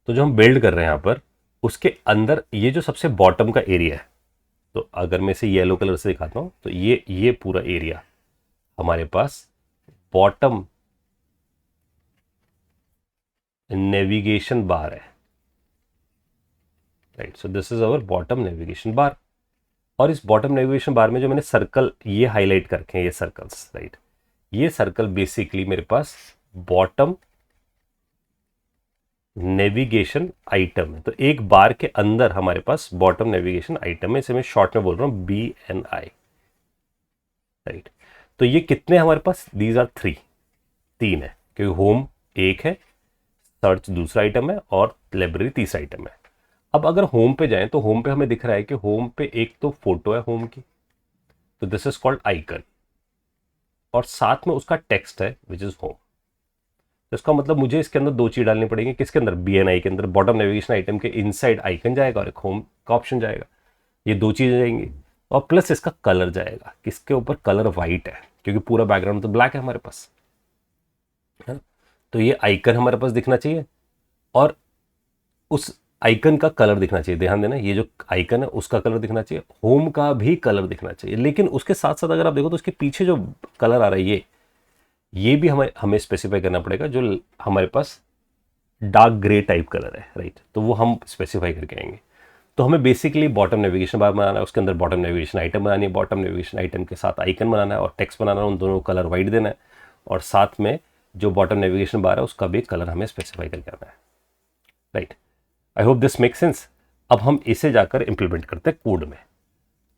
तो जो हम बिल्ड कर रहे हैं यहाँ पर, उसके अंदर ये जो सबसे बॉटम का एरिया है, तो अगर मैं इसे येलो कलर से दिखाता हूँ तो ये पूरा एरिया हमारे पास बॉटम नेविगेशन बार है, right. So this is our bottom navigation bar. और इस बॉटम नेविगेशन बार में जो मैंने सर्कल ये हाईलाइट करके हैं, ये सर्कल्स, राइट, ये सर्कल बेसिकली मेरे पास बॉटम नेविगेशन आइटम है। तो एक बार के अंदर हमारे पास बॉटम नेविगेशन आइटम है, इसे मैं शॉर्ट में बोल रहा हूं BNI, राइट। तो ये कितने हमारे पास, दीज आर 3, 3 है, क्योंकि होम एक है, सर्च दूसरा आइटम है और लाइब्रेरी तीसरा आइटम है। अब अगर होम पे जाएं तो होम पे हमें दिख रहा है कि होम पे एक तो फोटो है होम की, तो दिस इज कॉल्ड आइकन, और साथ में उसका टेक्स्ट है विच इज होम। तो इसका मतलब मुझे इसके अंदर दो चीज डालनी पड़ेगी, किसके अंदर, BNI के अंदर, बॉटम नेविगेशन आइटम के इनसाइड आइकन जाएगा और एक होम का ऑप्शन जाएगा, ये दो चीजें जाएंगी। और प्लस इसका कलर जाएगा, किसके ऊपर, कलर वाइट है, क्योंकि पूरा बैकग्राउंड तो ब्लैक है हमारे पास, है ना। तो ये आइकन हमारे पास दिखना चाहिए और उस आइकन का कलर दिखना चाहिए। ध्यान देना, ये जो आइकन है उसका कलर दिखना चाहिए, होम का भी कलर दिखना चाहिए। लेकिन उसके साथ साथ अगर आप देखो तो उसके पीछे जो कलर आ रहा है ये भी हमें हमें स्पेसिफाई करना पड़ेगा, जो हमारे पास डार्क ग्रे टाइप कलर है, राइट। तो वो हम स्पेसिफाई करके आएंगे। तो हमें बेसिकली बॉटम नेविगेशन बार बनाना है, उसके अंदर बॉटम नेविगेशन आइटम बनानी है, बॉटम नेविगेशन आइटम के साथ आइकन बनाना है और टेक्स्ट बनाना है, उन दोनों को कलर वाइट देना है, और साथ में जो बॉटम नेविगेशन बार है उसका भी कलर हमें स्पेसिफाई करके आना है, right. I hope this make sense. अब हम इसे जाकर इंप्लीमेंट करते हैं कोड में।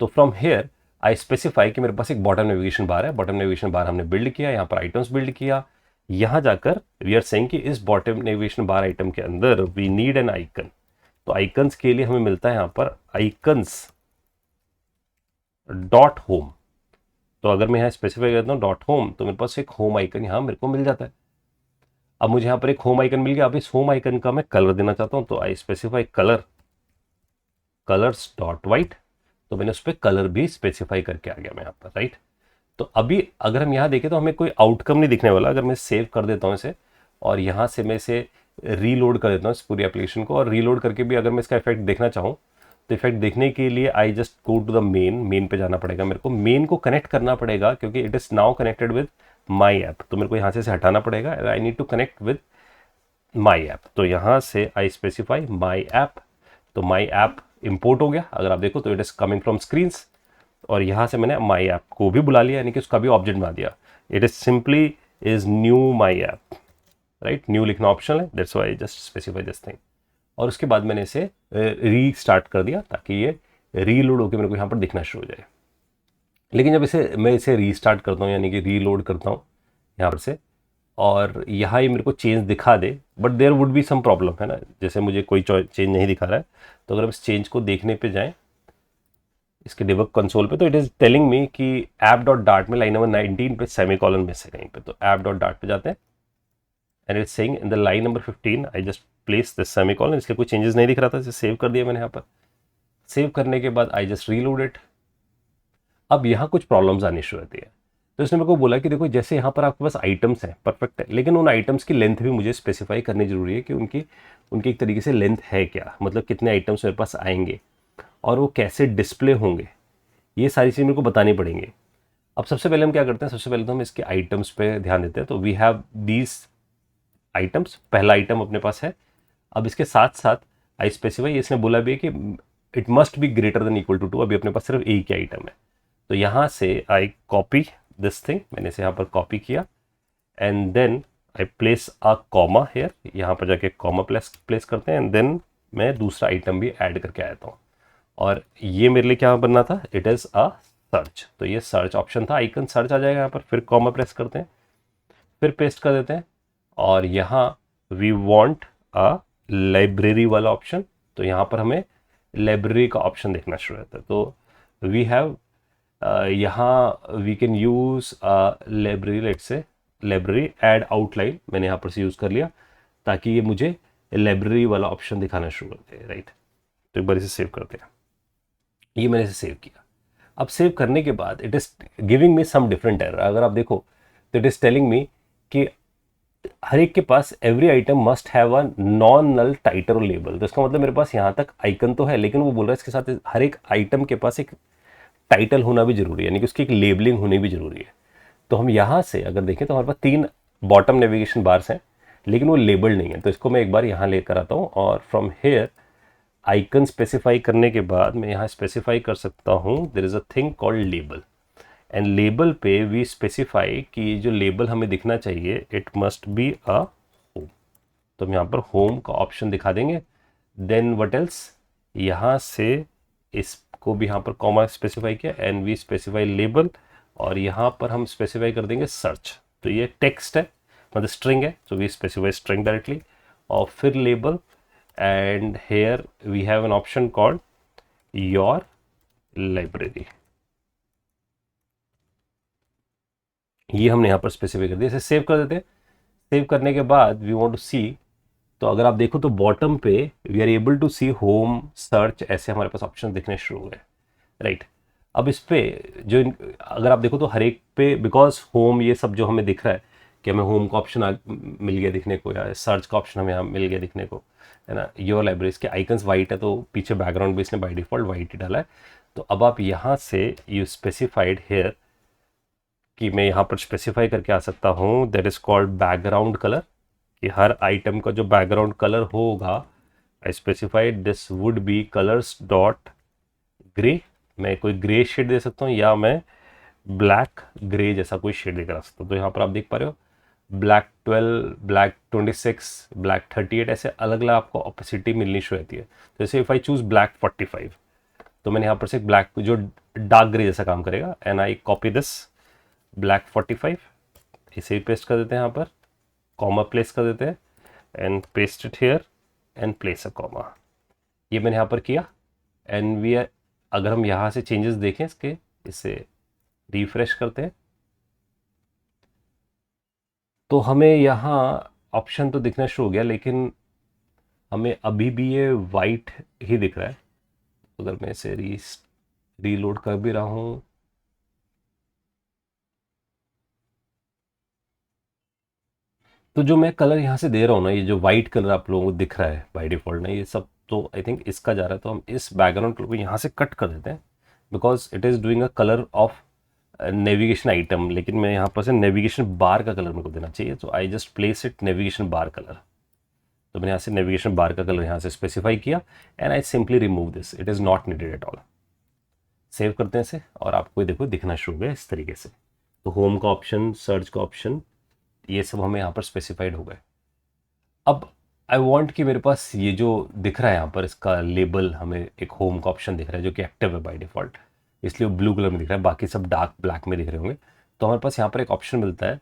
तो फ्रॉम हेयर आई स्पेसिफाई कि मेरे पास एक बॉटम नेविगेशन बार है, बॉटम नेविगेशन बार हमने बिल्ड किया, यहाँ पर आइटम्स बिल्ड किया। यहाँ जाकर वी आर सेइंग कि इस बॉटम नेविगेशन बार आइटम के अंदर वी नीड एन आइकन। तो आइकन्स के लिए हमें मिलता है यहाँ पर आइकन्स डॉट होम। तो अगर मैं यहाँ स्पेसिफाई करता हूँ डॉट होम, तो मेरे पास एक होम आइकन यहाँ मेरे को मिल जाता है। अब मुझे यहाँ पर एक होम आइकन मिल गया। अब इस होम आइकन का मैं कलर देना चाहता हूँ, तो I specify colour, colours dot white. तो मैंने उस पर कलर भी स्पेसिफाई करके आ गया मैं यहाँ पर, राइट। तो अभी अगर हम यहाँ देखें तो हमें कोई आउटकम नहीं दिखने वाला। अगर मैं सेव कर देता हूँ इसे और यहाँ से मैं इसे रीलोड कर देता हूँ इस पूरी एप्लीकेशन को, और रीलोड करके भी अगर मैं इसका इफेक्ट देखना चाहूँ तो इफेक्ट देखने के लिए I just go to the main पे जाना पड़ेगा। मेरे को मेन को कनेक्ट करना पड़ेगा क्योंकि it is now connected with my app. तो मेरे को यहाँ से इसे हटाना पड़ेगा, I need to connect with my app. तो यहाँ से आई स्पेसिफाई माई ऐप। तो माई ऐप इंपोर्ट हो गया, अगर आप देखो तो it is coming from screens, और यहाँ से मैंने माई ऐप को भी बुला लिया, यानी कि उसका भी ऑब्जेक्ट बना दिया। It is simply is knew my app, right. New लिखना ऑप्शनल है, that's why just specify this thing. और उसके बाद मैंने इसे रीस्टार्ट कर दिया ताकि ये रीलोड होकर मेरे को यहाँ पर दिखना शुरू हो जाए। लेकिन जब मैं इसे रीस्टार्ट करता हूँ, यानी कि रीलोड करता हूँ यहाँ पर से, और यहाँ ये मेरे को चेंज दिखा दे, but there would be some problem, है ना। जैसे मुझे कोई चेंज नहीं दिखा रहा है, तो अगर हम इस चेंज को देखने पे जाएं इसके डिबग कंसोल पे, तो इट इज टेलिंग मी कि ऐप डॉट डार्ट में लाइन नंबर 19 पे सेमीकोलन मिस है कहीं पे। तो ऐप डॉट डार्ट पे जाते हैं and it's saying in the line number 15 I just place this semicolon. इसलिए कोई चेंजेस नहीं दिख रहा था, इसे सेव कर दिया मैंने यहाँ पर। सेव करने के बाद आई जस्ट रीलोड इट। अब यहाँ कुछ प्रॉब्लम्स आनी शुरू होती है। तो इसने मेरे को बोला कि देखो, जैसे यहाँ पर आपके पास आइटम्स हैं, परफेक्ट है, लेकिन उन आइटम्स की लेंथ भी मुझे स्पेसिफाई करनी जरूरी है कि उनकी उनकी एक तरीके से लेंथ है क्या, मतलब कितने आइटम्स मेरे पास आएंगे और वो कैसे डिस्प्ले होंगे, ये सारी चीज़ मेरे को बतानी पड़ेंगी। अब सबसे पहले हम क्या करते हैं, सबसे पहले तो हम इसके आइटम्स पे ध्यान देते हैं। तो वी हैव दीज आइटम्स, पहला आइटम अपने पास है। अब इसके साथ साथ आई स्पेसिफाई, इसने बोला भी है कि it must be greater than equal to 2। अभी अपने पास सिर्फ एक ही आइटम है। तो यहाँ से आई कॉपी दिस थिंग, मैंने इसे यहाँ पर कॉपी किया and then I place a comma here. यहाँ पर जाके कॉमा प्लेस करते हैं एंड देन मैं दूसरा आइटम भी ऐड करके आया था। और ये मेरे लिए क्या बनना था, इट इज़ अ सर्च। तो ये सर्च ऑप्शन था, आइकन सर्च आ जाएगा यहाँ पर। फिर कॉमा प्रेस करते हैं, फिर पेस्ट कर देते हैं, और यहाँ वी वांट अ लाइब्रेरी वाला ऑप्शन। तो यहाँ पर हमें लाइब्रेरी का ऑप्शन देखना शुरू होता है। तो वी हैव यहाँ we can use library, let's say library add outline मैंने यहाँ पर से यूज़ कर लिया ताकि ये मुझे लाइब्रेरी वाला ऑप्शन दिखाना शुरू करते हैं, राइट। तो एक बार इसे सेव करते हैं। ये मैंने इसे सेव किया। अब सेव करने के बाद it is giving me some different error. अगर आप देखो तो इट इज़ टेलिंग मी कि हर एक के पास every item must have a non null title और लेबल। तो इसका मतलब मेरे पास यहाँ तक आइकन तो है, लेकिन वो बोल रहा है इसके साथ हर एक आइटम के पास एक टाइटल होना भी जरूरी है, यानी कि उसकी एक लेबलिंग होनी भी जरूरी है। तो हम यहाँ से अगर देखें तो हमारे पास 3 बॉटम नेविगेशन बार्स हैं, लेकिन वो लेबल्ड नहीं है। तो इसको मैं एक बार यहाँ लेकर आता हूँ और फ्रॉम हेयर आइकन स्पेसिफाई करने के बाद मैं यहाँ स्पेसिफाई कर सकता हूँ there is a thing called label. And label पे वी स्पेसिफाई कि जो लेबल हमें दिखना चाहिए it must be a home. तो हम यहाँ पर होम का ऑप्शन दिखा देंगे। देन व्हाट एल्स, यहाँ से इसको भी यहाँ पर कॉमा स्पेसिफाई किया एंड वी स्पेसिफाई लेबल, और यहाँ पर हम स्पेसिफाई कर देंगे सर्च। तो ये टेक्स्ट है, मतलब स्ट्रिंग है, so we specify string directly, और फिर label. And here we have an option called your library. ये हमने यहाँ पर स्पेसिफाई कर दिया। इसे सेव कर देते हैं। सेव करने के बाद वी वांट टू सी, तो अगर आप देखो तो बॉटम पे we are able to see home, search, ऐसे हमारे पास ऑप्शन दिखने शुरू हुए, राइट। अब इस पे अगर आप देखो तो हर एक पे, बिकॉज होम ये सब जो हमें दिख रहा है कि हमें होम का ऑप्शन मिल गया दिखने को, या सर्च का ऑप्शन हमें यहाँ मिल गया दिखने को, है ना। योर लाइब्रेरीज के आइकन्स वाइट है, तो पीछे बैकग्राउंड भी इसने बाई डिफॉल्ट वाइट ही डाला है। तो अब आप यहाँ से यू स्पेसिफाइड हेयर कि मैं यहाँ पर स्पेसिफाई करके आ सकता हूँ that is called background colour, कि हर आइटम का जो बैकग्राउंड कलर होगा, I specified this would be colours dot grey. मैं कोई ग्रे शेड दे सकता हूँ या मैं ब्लैक ग्रे जैसा कोई शेड देकर आ सकता हूँ। तो यहाँ पर आप देख पा रहे हो ब्लैक 12, ब्लैक 26, ब्लैक 38, ऐसे अलग अलग आपको ऑपोसिटी मिलनी शुरू रहती है। जैसे इफ आई चूज ब्लैक 45, तो मैंने यहाँ पर से ब्लैक जो डार्क ग्रे जैसा काम करेगा, and I copy this black 45, इसे ही पेस्ट कर देते हैं, यहाँ पर कॉमा प्लेस कर देते हैं and paste it here and place a comma. ये मैंने यहाँ पर किया एंड वी, अगर हम यहाँ से चेंजेस देखें इसके, इसे रिफ्रेश करते हैं तो हमें यहाँ ऑप्शन तो दिखना शुरू हो गया, लेकिन हमें अभी भी ये वाइट ही दिख रहा है। अगर मैं इसे रीलोड कर भी रहा हूँ, तो जो मैं कलर यहाँ से दे रहा हूँ ना, ये जो वाइट कलर आप लोगों को दिख रहा है बाय डिफॉल्ट ना, ये सब तो आई थिंक इसका जा रहा है। तो हम इस बैकग्राउंड को यहाँ से कट कर देते हैं, because it is doing a colour of navigation item, लेकिन मैं यहाँ पर से नेविगेशन बार का कलर मेरे को देना चाहिए। तो I just place it navigation bar colour. तो मैंने यहाँ से नेविगेशन बार का कलर यहाँ से स्पेसिफाई किया and I simply remove this, it is not needed at all. Save करते हैं इसे और आपको देखो दिखना शुरू हो गया इस तरीके से। तो होम का ऑप्शन, सर्च का ऑप्शन, ये सब हमें यहाँ पर स्पेसिफाइड हो गए। अब आई वांट कि मेरे पास ये जो दिख रहा है यहाँ पर, इसका लेबल हमें एक होम का ऑप्शन दिख रहा है जो कि एक्टिव है बाय डिफॉल्ट, इसलिए वो ब्लू कलर में दिख रहा है, बाकी सब डार्क ब्लैक में दिख रहे होंगे। तो हमारे पास यहाँ पर एक ऑप्शन मिलता है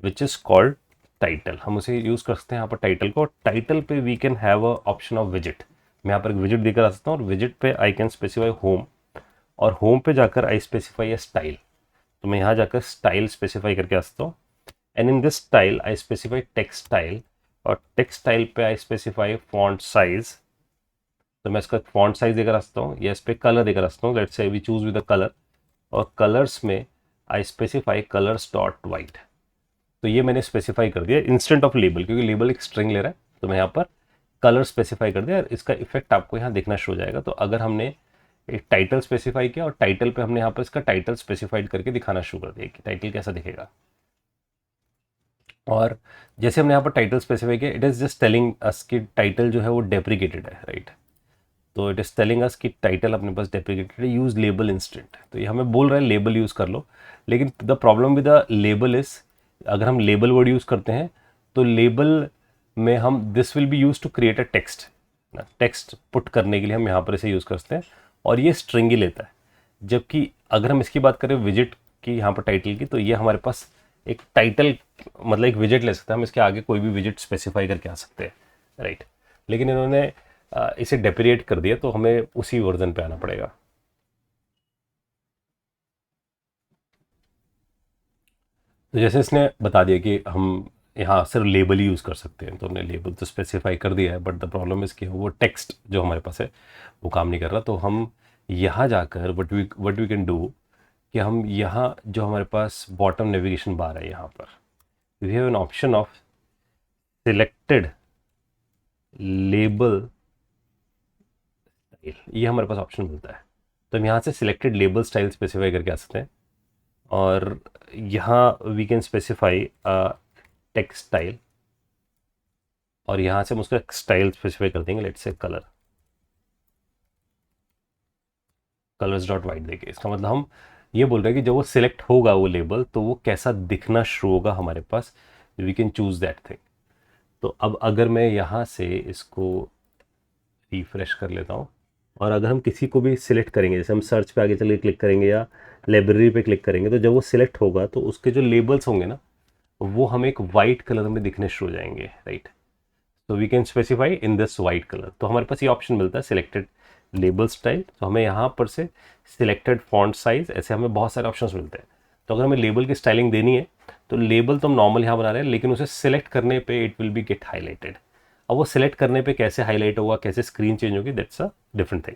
विच इज़ कॉल्ड टाइटल। हम उसे यूज़ कर सकते हैं यहाँ पर टाइटल को। टाइटल पे we can have a option of visit. मैं यहाँ पर एक विजिट देकर आ सकता हूँ और विजिट पे आई कैन स्पेसिफाई होम, और होम पे जाकर आई स्पेसिफाई ए स्टाइल। तो मैं यहाँ जाकर स्टाइल स्पेसिफाई करके आ सकता हूँ and in this style I specify text style, और टेक्स्ट स्टाइल पे आई स्पेसिफाई फॉन्ट साइज। तो मैं इसका फॉन्ट साइज देकर आ सकता हूँ या इस पर कलर देकर आ सकता हूँ। Let's say we choose with the colour, और कलर्स में I specify colours dot white. तो ये मैंने स्पेसिफाई कर दिया इंस्टेंट ऑफ लेबल, क्योंकि लेबल एक स्ट्रिंग ले रहा है। तो मैं यहाँ पर कलर स्पेसिफाई कर दिया और इसका इफेक्ट आपको यहाँ देखना शुरू हो जाएगा। तो अगर हमने एक टाइटल स्पेसिफाई किया और टाइटल पे हमने यहाँ पर इसका टाइटल स्पेसिफाइड करके दिखाना शुरू कर दिया कि टाइटल कैसा दिखेगा। और जैसे हमने यहाँ पर टाइटल स्पेसिफाई किया, it is just telling us कि टाइटल जो है वो डेप्रिकेटेड है, राइट। तो इट इज़ टेलिंग अस कि टाइटल अपने पास डेप्रिकेटेड है, यूज़ लेबल इंस्टेंट। तो ये हमें बोल रहा है लेबल यूज़ कर लो, लेकिन the problem with the label is, अगर हम लेबल वर्ड यूज़ करते हैं तो लेबल में हम this will be use to create a text, text put करने के लिए हम यहाँ पर इसे यूज़ करते हैं, और ये स्ट्रिंग ही लेता है। जबकि अगर हम इसकी बात करें विजिट की, यहाँ पर टाइटल की, तो ये हमारे पास एक टाइटल मतलब एक विजिट ले सकते हैं, हम इसके आगे कोई भी विजिट स्पेसिफाई करके आ सकते हैं, राइट। लेकिन इन्होंने इसे डेप्रिएट कर दिया, तो हमें उसी वर्जन पे आना पड़ेगा। तो जैसे इसने बता दिया कि हम यहाँ सिर्फ लेबल ही यूज़ कर सकते हैं, तो हमने लेबल तो स्पेसिफाई कर दिया है, बट द प्रॉब्लम इज़ कि वो टेक्स्ट जो हमारे पास है वो काम नहीं कर रहा। तो हम यहाँ जाकर वट वी कैन डू कि हम यहाँ जो हमारे पास बॉटम नेविगेशन बार है, यहाँ पर we have an option of selected label style, ये हमारे पास ऑप्शन मिलता है। तो हम यहाँ से सिलेक्टेड लेबल स्टाइल स्पेसिफाई करके आ सकते हैं, और यहाँ we can specify text style, और यहाँ से हम उसका स्टाइल स्पेसिफाई कर देंगे, let's say colour, colours dot white देके। इसका मतलब हम ये बोल रहे हैं कि जब वो सिलेक्ट होगा वो लेबल, तो वो कैसा दिखना शुरू होगा हमारे पास, we can choose that thing. तो अब अगर मैं यहाँ से इसको रिफ्रेश कर लेता हूँ, और अगर हम किसी को भी सिलेक्ट करेंगे, जैसे हम सर्च पे आगे चलिए क्लिक करेंगे या लाइब्रेरी पे क्लिक करेंगे, तो जब वो सिलेक्ट होगा तो उसके जो लेबल्स होंगे ना, वो हमें एक वाइट कलर में दिखने शुरू हो जाएंगे, राइट। तो we can specify in this white colour. तो हमारे पास ये ऑप्शन मिलता है सिलेक्टेड लेबल स्टाइल। तो हमें यहाँ पर से सिलेक्टेड फॉन्ट साइज, ऐसे हमें बहुत सारे ऑप्शंस मिलते हैं। तो अगर हमें लेबल की स्टाइलिंग देनी है, तो लेबल तो हम नॉर्मल यहाँ बना रहे हैं, लेकिन उसे सिलेक्ट करने पे it will be get highlighted. अब वो सिलेक्ट करने पे कैसे हाईलाइट होगा, कैसे स्क्रीन चेंज होगी, दैट्स अ डिफरेंट थिंग।